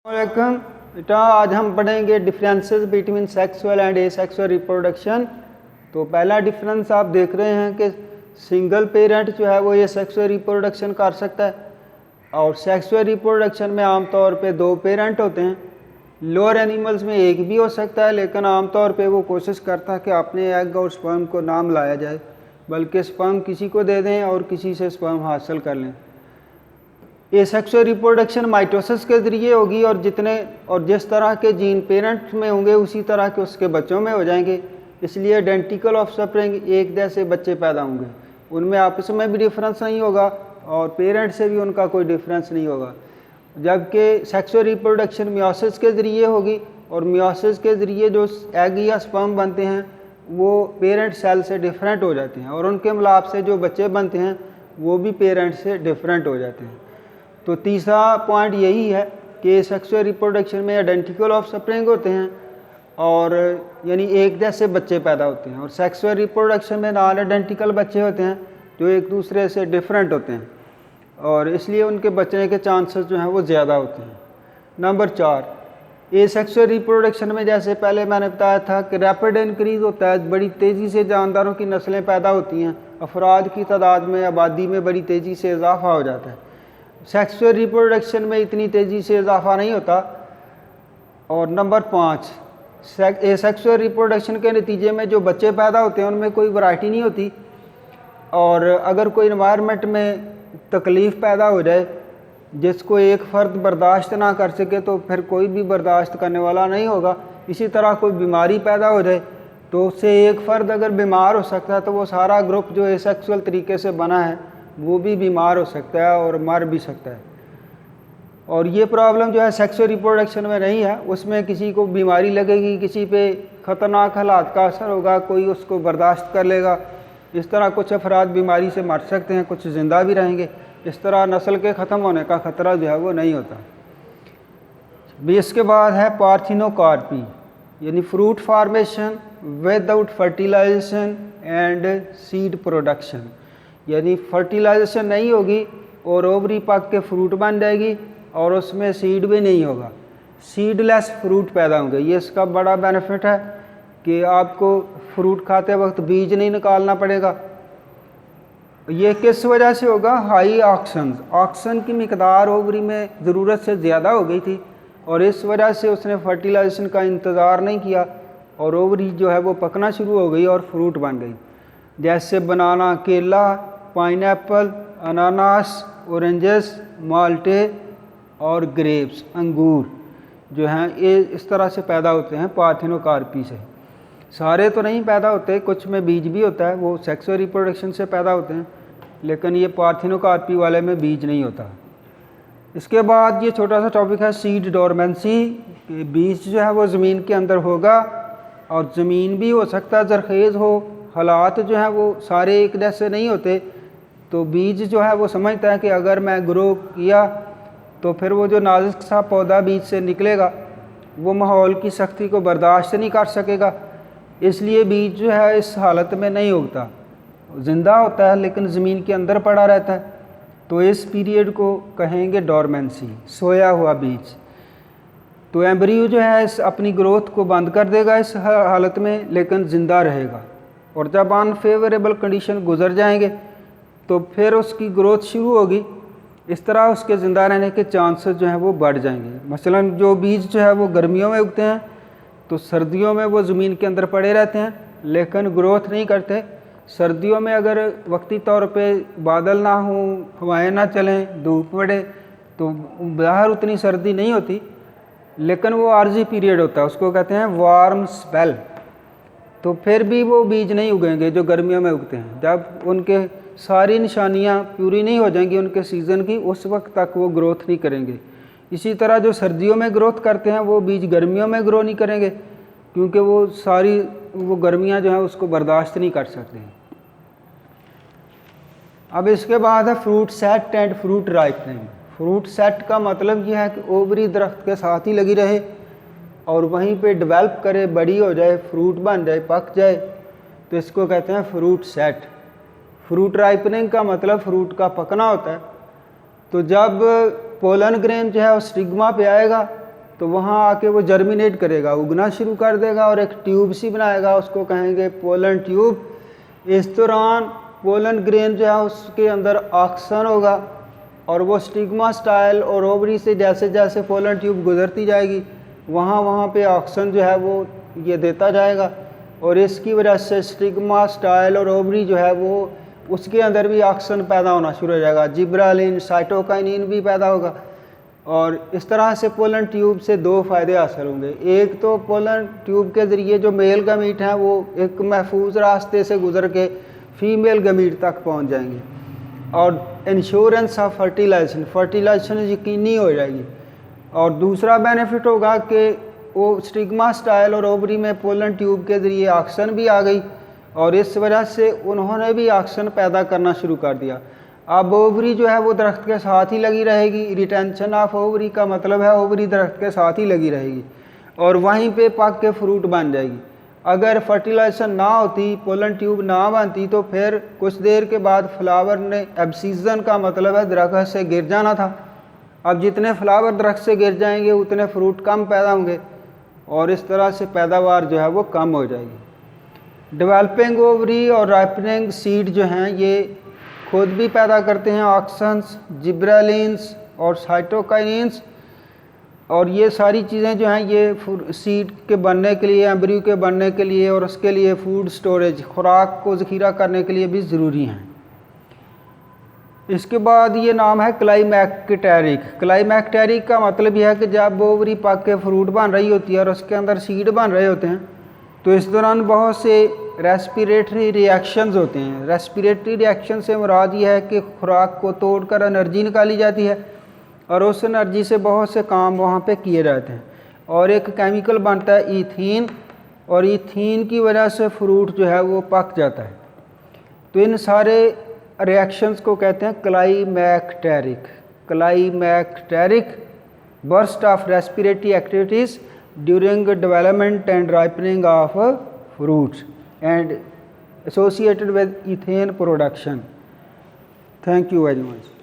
वालेकुम बेटा, आज हम पढ़ेंगे differences between sexual and asexual reproduction. तो पहला डिफरेंस आप देख रहे हैं कि सिंगल पेरेंट जो है वो एसेक्सुअल रिप्रोडक्शन कर सकता है और सेक्सुअल रिप्रोडक्शन में आमतौर पे दो पेरेंट होते हैं। लोअर एनिमल्स में एक भी हो सकता है, लेकिन आमतौर पे वो कोशिश करता है कि अपने एग और स्पर्म को नाम लाया जाए, बल्कि स्पर्म किसी को दे दें और किसी से स्पर्म हासिल कर लें। एसेक्सुअल रिप्रोडक्शन माइटोसिस के ज़रिए होगी और जिस तरह के जीन पेरेंट में होंगे उसी तरह के उसके बच्चों में हो जाएंगे। इसलिए आइडेंटिकल ऑफस्प्रिंग, एक जैसे बच्चे पैदा होंगे, उनमें आपस में भी डिफरेंस नहीं होगा और पेरेंट से भी उनका कोई डिफरेंस नहीं होगा। जबकि सेक्सुअल रिप्रोडक्शन मियोसिस के ज़रिए होगी और मियोसिस के ज़रिए जो एग या स्पर्म बनते हैं वो पेरेंट सेल से डिफरेंट हो जाते हैं और उनके मिलाप से जो बच्चे बनते हैं वो भी पेरेंट से डिफरेंट हो जाते हैं। तो तीसरा पॉइंट यही है कि सेक्सुअल रिप्रोडक्शन में आइडेंटिकल ऑफस्प्रिंग होते हैं और यानी एक जैसे बच्चे पैदा होते हैं, और सेक्सुअल रिप्रोडक्शन में नॉन आइडेंटिकल बच्चे होते हैं जो एक दूसरे से डिफरेंट होते हैं और इसलिए उनके बचने के चांसेस जो हैं वो ज़्यादा होते हैं। नंबर 4, एसेक्सुअल रिप्रोडक्शन में जैसे पहले मैंने बताया था कि रैपिड इंक्रीज़ होता है, बड़ी तेज़ी से जानदारों की नस्लें पैदा होती हैं, अफराद की तादाद में, आबादी में बड़ी तेज़ी से इजाफा हो जाता है। सेक्सुअल रिप्रोडक्शन में इतनी तेज़ी से इजाफा नहीं होता। और नंबर 5, एसेक्सुअल रिप्रोडक्शन के नतीजे में जो बच्चे पैदा होते हैं उनमें कोई वैरायटी नहीं होती, और अगर कोई इन्वायरमेंट में तकलीफ़ पैदा हो जाए जिसको एक फ़र्द बर्दाश्त ना कर सके तो फिर कोई भी बर्दाश्त करने वाला नहीं होगा। इसी तरह कोई बीमारी पैदा हो जाए तो उससे एक फ़र्द अगर बीमार हो सकता है तो वो सारा ग्रुप जो एसेक्सुअल तरीके से बना है वो भी बीमार हो सकता है और मर भी सकता है। और ये प्रॉब्लम जो है सेक्सुअल रिप्रोडक्शन में नहीं है, उसमें किसी को बीमारी लगेगी, किसी पे ख़तरनाक हालात का असर होगा, कोई उसको बर्दाश्त कर लेगा। इस तरह कुछ अफराद बीमारी से मर सकते हैं, कुछ ज़िंदा भी रहेंगे। इस तरह नस्ल के ख़त्म होने का ख़तरा जो है वो नहीं होता। भी इसके बाद है पार्थिनोकार्पी, यानी fruit formation without fertilisation and seed production, यानी फर्टिलाइजेशन नहीं होगी और ओवरी पक के फ्रूट बन जाएगी और उसमें सीड भी नहीं होगा, सीडलेस फ्रूट पैदा होंगे। ये इसका बड़ा बेनिफिट है कि आपको फ्रूट खाते वक्त बीज नहीं निकालना पड़ेगा। ये किस वजह से होगा? हाई ऑक्सीजन की मिकदार ओवरी में ज़रूरत से ज़्यादा हो गई थी और इस वजह से उसने फर्टिलाइजेशन का इंतज़ार नहीं किया और ओवरी जो है वो पकना शुरू हो गई और फ्रूट बन गई। जैसे बनाना, केला, पाइनएप्पल, अनानास, ऑरेंजेस, माल्टे और ग्रेप्स, अंगूर जो हैं ये इस तरह से पैदा होते हैं पार्थिनोकार्पी से। सारे तो नहीं पैदा होते, कुछ में बीज भी होता है, वो सेक्सुअल रिप्रोडक्शन से पैदा होते हैं, लेकिन ये पार्थिनोकार्पी वाले में बीज नहीं होता। इसके बाद ये छोटा सा टॉपिक है सीड डोरमेंसी, बीज जो है वो ज़मीन के अंदर होगा और ज़मीन भी हो सकता है जरखेज़ हो, हालात जो हैं वो सारे एक जैसे नहीं होते। तो बीज जो है वो समझता है कि अगर मैं ग्रो किया तो फिर वो जो नाजुक सा पौधा बीज से निकलेगा वो माहौल की सख्ती को बर्दाश्त नहीं कर सकेगा, इसलिए बीज जो है इस हालत में नहीं उगता, ज़िंदा होता है लेकिन ज़मीन के अंदर पड़ा रहता है। तो इस पीरियड को कहेंगे डोरमेंसी, सोया हुआ बीज। तो एम्ब्रियो जो है इस अपनी ग्रोथ को बंद कर देगा इस हालत में, लेकिन ज़िंदा रहेगा, और जब अनफेवरेबल कंडीशन गुजर जाएंगे तो फिर उसकी ग्रोथ शुरू होगी। इस तरह उसके ज़िंदा रहने के चांसेस जो हैं वो बढ़ जाएंगे। मसलन जो बीज जो है वो गर्मियों में उगते हैं तो सर्दियों में वो ज़मीन के अंदर पड़े रहते हैं लेकिन ग्रोथ नहीं करते। सर्दियों में अगर वक्ती तौर पे बादल ना हो, हवाएं ना चलें, धूप पड़े तो बाहर उतनी सर्दी नहीं होती, लेकिन वो आर्जी पीरियड होता है, उसको कहते हैं वार्म स्पेल। तो फिर भी वो बीज नहीं उगेंगे जो गर्मियों में उगते हैं। जब उनके सारी निशानियां पूरी नहीं हो जाएंगी उनके सीज़न की, उस वक्त तक वो ग्रोथ नहीं करेंगे। इसी तरह जो सर्दियों में ग्रोथ करते हैं वो बीज गर्मियों में ग्रो नहीं करेंगे, क्योंकि वो गर्मियां जो हैं उसको बर्दाश्त नहीं कर सकते। अब इसके बाद है fruit set and fruit ripening. Fruit set का मतलब यह है कि ओवरी दरख्त के साथ ही लगी रहे और वहीं पे डेवलप करे, बड़ी हो जाए, फ्रूट बन जाए, पक जाए, तो इसको कहते हैं फ्रूट सेट। फ्रूट राइपनिंग का मतलब फ्रूट का पकना होता है। तो जब पोलन ग्रेन जो है वो स्टिग्मा पे आएगा तो वहाँ आके वो जर्मिनेट करेगा, उगना शुरू कर देगा और एक ट्यूब सी बनाएगा, उसको कहेंगे पोलन ट्यूब। इस दौरान पोलन ग्रेन जो है उसके अंदर ऑक्सन होगा और वो स्टिग्मा स्टाइल और ओवरी से जैसे जैसे पोलन ट्यूब गुजरती जाएगी वहाँ पे ऑक्सन जो है वो ये देता जाएगा और इसकी वजह से स्टिग्मा स्टाइल और ओवरी जो है वो उसके अंदर भी ऑक्सन पैदा होना शुरू हो जाएगा, जिब्रालिन साइटोकाइनिन भी पैदा होगा। और इस तरह से पोलन ट्यूब से दो फ़ायदे हासिल होंगे। एक तो पोलन ट्यूब के ज़रिए जो मेल गमीट हैं वो एक महफूज रास्ते से गुजर के फीमेल गमीट तक पहुंच जाएंगे और इंश्योरेंस ऑफ फर्टिलाइजेशन यकीनी हो जाएगी। और दूसरा बेनिफिट होगा कि वो स्टिग्मा स्टाइल और ओवरी में पोलन ट्यूब के ज़रिए ऑक्सन भी आ गई और इस वजह से उन्होंने भी ऑक्सन पैदा करना शुरू कर दिया। अब ओवरी जो है वो दरख्त के साथ ही लगी रहेगी, रिटेंशन ऑफ ओवरी का मतलब है ओवरी दरख्त के साथ ही लगी रहेगी और वहीं पे पक के फ्रूट बन जाएगी। अगर फर्टिलाइजेशन ना होती, पोलन ट्यूब ना बनती तो फिर कुछ देर के बाद फ्लावर ने, अब सीज़न का मतलब है दरख्त से गिर जाना था। अब जितने फ्लावर दरख्त से गिर जाएंगे उतने फ्रूट कम पैदा होंगे और इस तरह से पैदावार जो है वो कम हो जाएगी। डेवलपिंग ओवरी और राइपनिंग सीड जो हैं ये खुद भी पैदा करते हैं ऑक्सन्स, जिब्रालिन्स और साइटोकाइनिन्स और ये सारी चीज़ें जो हैं ये सीड के बनने के लिए, एम्ब्रियो के बनने के लिए और उसके लिए फूड स्टोरेज, खुराक को ज़ख़ीरा करने के लिए भी ज़रूरी हैं। इसके बाद ये नाम है क्लाइमैक्टेरिक। क्लाइमैक्टेरिक का मतलब यह है कि जब ओवरी पक के फ्रूट बन रही होती है और उसके अंदर सीड बन रहे होते हैं तो इस दौरान बहुत से रेस्पिरेटरी रिएक्शंस होते हैं। रेस्पिरेटरी रिएक्शन से मुराद ये है कि खुराक को तोड़कर एनर्जी निकाली जाती है और उस एनर्जी से बहुत से काम वहाँ पे किए जाते हैं और एक केमिकल बनता है ईथीन और ईथीन की वजह से फ्रूट जो है वो पक जाता है। तो इन सारे रिएक्शंस को कहते हैं climacteric. Climacteric burst of respiratory activities during development and ripening of fruits and associated with ethane production. Thank you very much.